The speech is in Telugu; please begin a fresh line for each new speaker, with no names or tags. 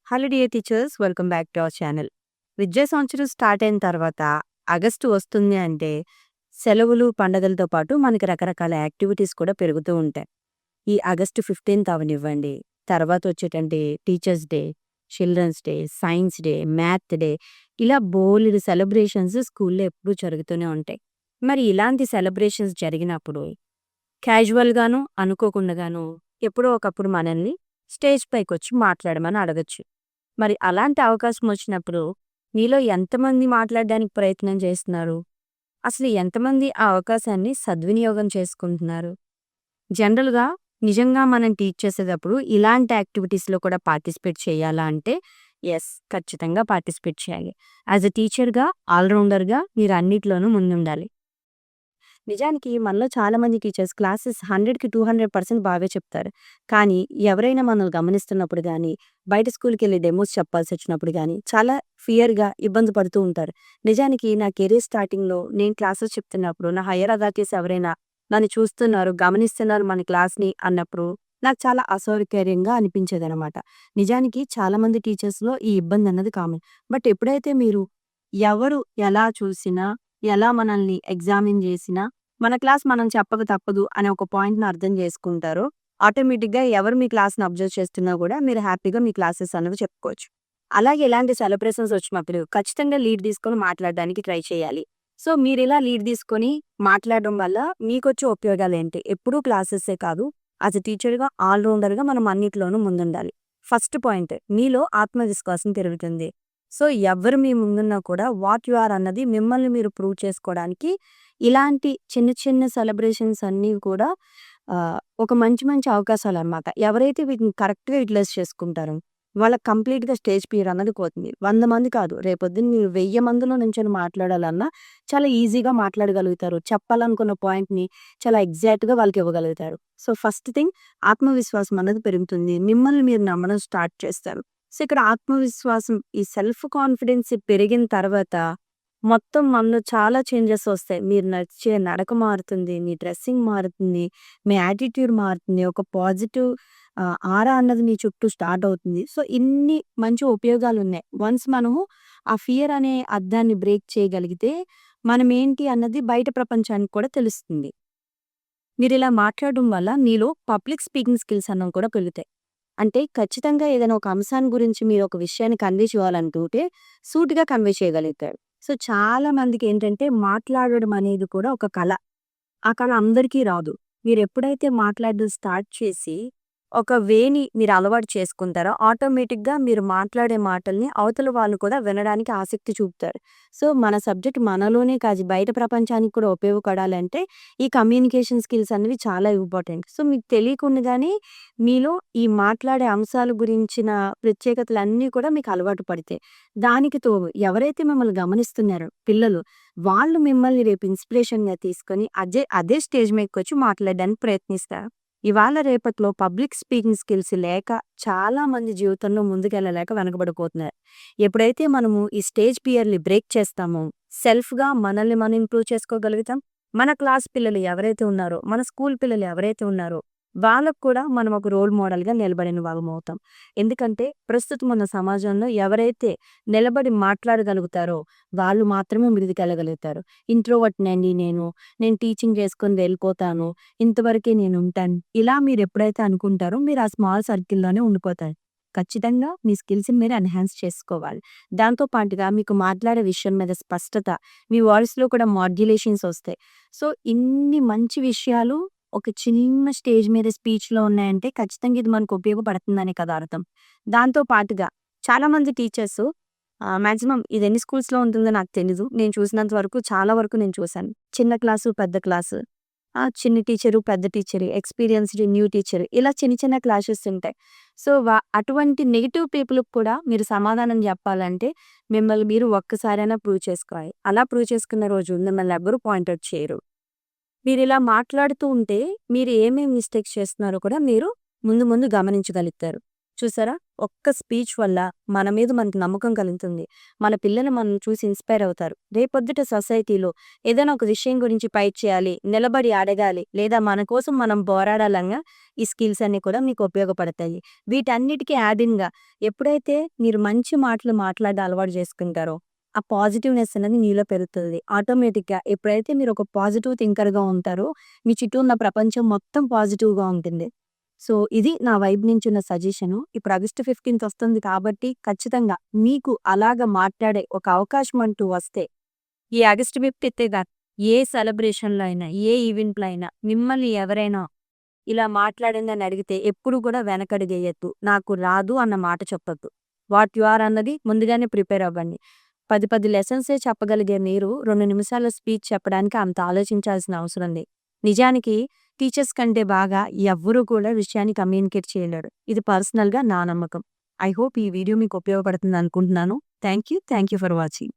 Hello dear teachers, welcome back to our channel. విద్యా సంవత్సరం స్టార్ట్ అయిన తర్వాత ఆగస్టు వస్తుంది అంటే సెలవులు, పండగలతో పాటు మనకి రకరకాల యాక్టివిటీస్ కూడా పెరుగుతూ ఉంటాయి. ఈ ఆగస్టు 15th అవనివ్వండి, తర్వాత వచ్చేటంటే teachers day, children's day, science day, math day, ఇలా బోలెడు సెలబ్రేషన్స్ స్కూల్లో ఎప్పుడూ జరుగుతూనే ఉంటాయి. మరి ఇలాంటి సెలబ్రేషన్స్ జరిగినప్పుడు క్యాజువల్‌గాను, అనుకోకుండాను ఎప్పుడో ఒకప్పుడు మనల్ని స్టేజ్ పైకొచ్చి మాట్లాడమని అడగొచ్చు. మరి అలాంటి అవకాశం వచ్చినప్పుడు మీలో ఎంతమంది మాట్లాడడానికి ప్రయత్నం చేస్తున్నారు? అసలు ఎంతమంది ఆ అవకాశాన్ని సద్వినియోగం చేసుకుంటున్నారు? జనరల్‌గా నిజంగా మనం టీచ్ చేసేటప్పుడు ఇలాంటి యాక్టివిటీస్‌లో కూడా పార్టిసిపేట్ చేయాలా అంటే యెస్, ఖచ్చితంగా పార్టిసిపేట్ చేయాలి. యాస్ ఎ టీచర్‌గా, ఆల్ రౌండర్‌గా మీరు అన్నిట్లోనూ ముందుండాలి. నిజానికి మనలో చాలామంది టీచర్స్ క్లాసెస్ 100కి 200% బాగా చెప్తారు. కానీ ఎవరైనా మనల్ని గమనిస్తున్నప్పుడు గానీ, బయట స్కూల్‌కెళ్ళి డెమోస్ చెప్పాల్సొచ్చినప్పుడు గానీ, చాలా ఫియర్‌గా ఇబ్బంది పడుతూ ఉంటారు. నిజానికి నా కెరీర్ స్టార్టింగ్‌లో నేను క్లాసెస్ చెప్తున్నప్పుడు, నా హైయర్ అథారిటీస్ ఎవరైనా నన్ను చూస్తున్నారు, గమనిస్తున్నారు మన క్లాస్‌ని అన్నప్పుడు, నాకు చాలా అసౌకర్యంగా అనిపించేదనమాట. నిజానికి చాలామంది టీచర్స్‌లో ఈ ఇబ్బందన్నది కామన్. బట్ ఎప్పుడైతే మీరు ఎవరు ఎలా చూసినా, ఎలా మనల్ని ఎగ్జామిన్ జేసినా మన క్లాస్ మనం చెప్పక తప్పదు అనే ఒక పాయింట్‌ని అర్థం చేసుకుంటారో, ఆటోమేటిక్‌గా ఎవరు మీ క్లాస్‌ని అబ్జర్వ్ చేస్తున్నా గూడా మీరు హ్యాపీగా మీ క్లాసెస్ అనేవి చెప్పుకోవచ్చు. అలాగే ఇలాంటి సెలబ్రేషన్స్ వచ్చినప్పుడు ఖచ్చితంగా లీడ్ తీసుకొని మాట్లాడడానికి ట్రై చేయాలి. సో, మీరిలా లీడ్ తీసుకొని మాట్లాడడం వల్ల మీకొచ్చే ఉపయోగాలేంటి? ఎప్పుడూ క్లాసెస్సే కాదు, యాస్ ఎ టీచర్‌గా ఆల్ రౌండర్‌గా మనం అన్నిట్లోనూ ముందుండాలి. ఫస్ట్ పాయింట్, మీలో ఆత్మవిశ్వాసం పెరుగుతుంది. సో, ఎవ్వరు మీ ముందున్నా కూడా వాట్ యు ఆర్ అన్నది మిమ్మల్ని మీరు ప్రూవ్ చేసుకోవడానికి ఇలాంటి చిన్న చిన్న సెలబ్రేషన్స్ అన్నీ కూడా ఒక మంచి మంచి అవకాశాలనమాట. ఎవరైతే వీటిని కరెక్ట్‌గా యుటిలైజ్ చేసుకుంటారో వాళ్ళకి కంప్లీట్‌గా స్టేజ్ ఫియర్ అన్నది పోతుంది. 100 మంది కాదు, రేపొద్దున మీరు 1000 మందిలో నుంచొని మాట్లాడాలన్నా చాలా ఈజీగా మాట్లాడగలుగుతారు. చెప్పాలనుకున్న పాయింట్‌ని చాలా ఎగ్జాక్ట్‌గా వాళ్ళకి ఇవ్వగలుగుతారు. సో, ఫస్ట్ థింగ్, ఆత్మవిశ్వాసం అన్నది పెరుగుతుంది. మిమ్మల్ని మీరు నమ్మడం స్టార్ట్ చేస్తారు. సో, ఇక్కడ ఆత్మవిశ్వాసం, ఈ సెల్ఫ్ కాన్ఫిడెన్స్ పెరిగిన తర్వాత మొత్తం మనలో చాలా చేంజెస్ వస్తాయి. మీరు నడిచే నడక మారుతుంది, మీ డ్రెస్సింగ్ మారుతుంది, మీ యాటిట్యూడ్ మారుతుంది. ఒక పాజిటివ్ ఆరా అన్నది మీ చుట్టూ స్టార్ట్ అవుతుంది. సో, ఇన్ని మంచి ఉపయోగాలున్నాయి. వన్స్ మనము ఆ ఫియర్ అనే అద్దాన్ని బ్రేక్ చేయగలిగితే మనమేంటి అన్నది బయట ప్రపంచానికి కూడా తెలుస్తుంది. మీరిలా మాట్లాడడం వల్ల మీలో పబ్లిక్ స్పీకింగ్ స్కిల్స్ అన్నవి కూడా పెరుగుతాయి. అంటే ఖచ్చితంగా ఏదైనా ఒక అంశాన్ని గురించి మీరు ఒక విషయాన్ని కన్వే చేయాలనుకుంటే సూటిగా కన్వే చేయగలుగుతారు. సో, చాలా మందికేంటంటే మాట్లాడడం అనేది కూడా ఒక కళ. ఆ కళ అందరికీ రాదు. మీరెప్పుడైతే మాట్లాడడం స్టార్ట్ చేసి, ఒక వేని మీరు అలవాటు చేసుకుంటారో, ఆటోమేటిక్‌గా మీరు మాట్లాడే మాటల్ని అవతల వాళ్ళు కూడా వినడానికి ఆసక్తి చూపుతారు. సో, మన సబ్జెక్ట్ మనలోనే కాదు, బయట ప్రపంచానికి కూడా ఉపయోగపడాలంటే, ఈ కమ్యూనికేషన్ స్కిల్స్ అనేవి చాలా ఇంపార్టెంట్. సో, మీకు తెలియకుండానే మీలో ఈ మాట్లాడే అంశాల గురించిన ప్రత్యేకతలన్నీ కూడా మీకు అలవాటు పడతాయి. దానికి తోడు ఎవరైతే మిమ్మల్ని గమనిస్తున్నారో పిల్లలు, వాళ్ళు మిమ్మల్ని రేపు ఇన్స్‌పిరేషన్‌గా తీసుకొని అదే స్టేజ్ మీదకొచ్చి మాట్లాడడానికి ప్రయత్నిస్తారు. ఇవాళ రేపట్లో పబ్లిక్ స్పీకింగ్ స్కిల్స్ లేక చాలా మంది జీవితంలో ముందుకెళ్ళలేక వెనకబడిపోతున్నారు. ఎప్పుడైతే మనము ఈ స్టేజ్ ఫియర్‌ని బ్రేక్ చేస్తామో, సెల్ఫ్‌గా మనల్ని మనం ఇంప్రూవ్ చేసుకోగలుగుతాం. మన క్లాస్ పిల్లలు ఎవరైతే ఉన్నారో, మన స్కూల్ పిల్లలు ఎవరైతే ఉన్నారో, వాళ్ళకి కూడా మనం ఒక రోల్ మోడల్‌గా నిలబడిన వాళ్ళమవుతాం. ఎందుకంటే ప్రస్తుతం ఉన్న సమాజంలో ఎవరైతే నిలబడి మాట్లాడగలుగుతారో వాళ్ళు మాత్రమే ముందుకెళ్ళగలుగుతారు. ఇంట్రోవర్ట్‌నండి నేను, నేను టీచింగ్ చేసుకొని వెళ్ళిపోతాను, ఇంతవరకే నేనుంటాను. ఇలా మీరెప్పుడైతే అనుకుంటారో మీరు ఆ స్మాల్ సర్కిల్‌లోనే ఉండిపోతారు. ఖచ్చితంగా మీ స్కిల్స్‌ని మీరు ఎన్హాన్స్ చేసుకోవాలి. దాంతో పాటుగా మీకు మాట్లాడే విషయం మీద స్పష్టత, మీ వాయిస్‌లో కూడా మాడ్యులేషన్స్ ఒస్తాయి. సో, ఇన్ని మంచి విషయాలు ఒక చిన్న స్టేజ్ మీద స్పీచ్‌లో ఉన్నాయంటే ఖచ్చితంగా ఇది మనకు ఉపయోగపడుతుందనే కదా అర్థం. దాంతో పాటుగా చాలామంది టీచర్సు మాక్సిమం ఇది ఎన్ని స్కూల్స్‌లో ఉంటుందో నాకు తెలీదు. నేను చూసినంత వరకు చాలా వరకు నేను చూసాను. చిన్న క్లాసు, పెద్ద క్లాసు, చిన్ని టీచరు, పెద్ద టీచరు, ఎక్స్‌పీరియన్స్‌డ్, న్యూ టీచరు, ఇలా చిన్న చిన్న క్లాషెస్ ఉంటాయి. సో, అటువంటి నెగెటివ్ పీపుల్‌కి కూడా మీరు సమాధానం జెప్పాలంటే మిమ్మల్ని మీరు ఒక్కసారైనా ప్రూవ్ చేసుకోవాలి. అలా ప్రూవ్ చేసుకున్న రోజు మిమ్మల్ని ఎవ్వరు పాయింట్ ఔట్ చేయరు. మీరిలా మాట్లాడుతూ ఉంటే, మీరు ఏమేం మిస్టేక్స్ చేస్తున్నారో కూడా మీరు ముందు ముందు గమనించగలుగుతారు. చూసారా? ఒక్క స్పీచ్ వల్ల మన మీద మనకు నమ్మకం కలుగుతుంది. మన పిల్లలు మనల్ని చూసి ఇన్‌స్పైర్ అవుతారు. రేపొద్దుట సొసైటీలో ఏదైనా ఒక విషయం గురించి ఫైట్ చేయాలి, నిలబడి అడగాలి, లేదా మన కోసం మనం పోరాడాలన్నా ఈ స్కిల్స్ అన్నీ కూడా మీకు ఉపయోగపడతాయి. వీటన్నిటికి యాడ్ ఇన్‌గా ఎప్పుడైతే మీరు మంచి మాటలు మాట్లాడడం అలవాటు చేసుకుంటారో, ఆ పాజిటివ్‌నెస్ అనేది మీలో పెరుగుతుంది. ఆటోమేటిక్‌గా ఎప్పుడైతే మీరు ఒక పాజిటివ్ థింకర్‌గా ఉంటారో, మీ చుట్టూ ఉన్న ప్రపంచం మొత్తం పాజిటివ్‌గా ఉంటుంది. సో, ఇది నా వైపు నుంచున్న సజెషను. ఇప్పుడు ఆగస్ట్ 15థ్ వస్తుంది కాబట్టి ఖచ్చితంగా మీకు అలాగా మాట్లాడే ఒక అవకాశం అంటూ వస్తే, ఈ ఆగస్ట్ 15థ్ గాదు ఏ సెలబ్రేషన్‌లో అయినా, ఏ ఈవెంట్‌లో అయినా మిమ్మల్ని ఎవరైనా ఇలా మాట్లాడండి అని అడిగితే ఎప్పుడు కూడా వెనకడుగేయొద్దు. నాకు రాదు అన్న మాట చెప్పొద్దు. వాట్ యు ఆర్ అన్నది ముందుగానే ప్రిపేర్ అవ్వండి. 10 లెసన్సే చెప్పగలిగే మీరు 2 నిమిషాల స్పీచ్ చెప్పడానికి అంత ఆలోచించాల్సిన అవసరం లేదు. నిజానికి టీచర్స్ కంటే బాగా ఎవ్వరూ కూడా విషయాన్ని కమ్యూనికేట్ చేయలేరు. ఇది పర్సనల్‌గా నా నమ్మకం. ఐ హోప్ ఈ వీడియో మీకు ఉపయోగపడుతుంది అనుకుంటున్నాను. Thank you for watching.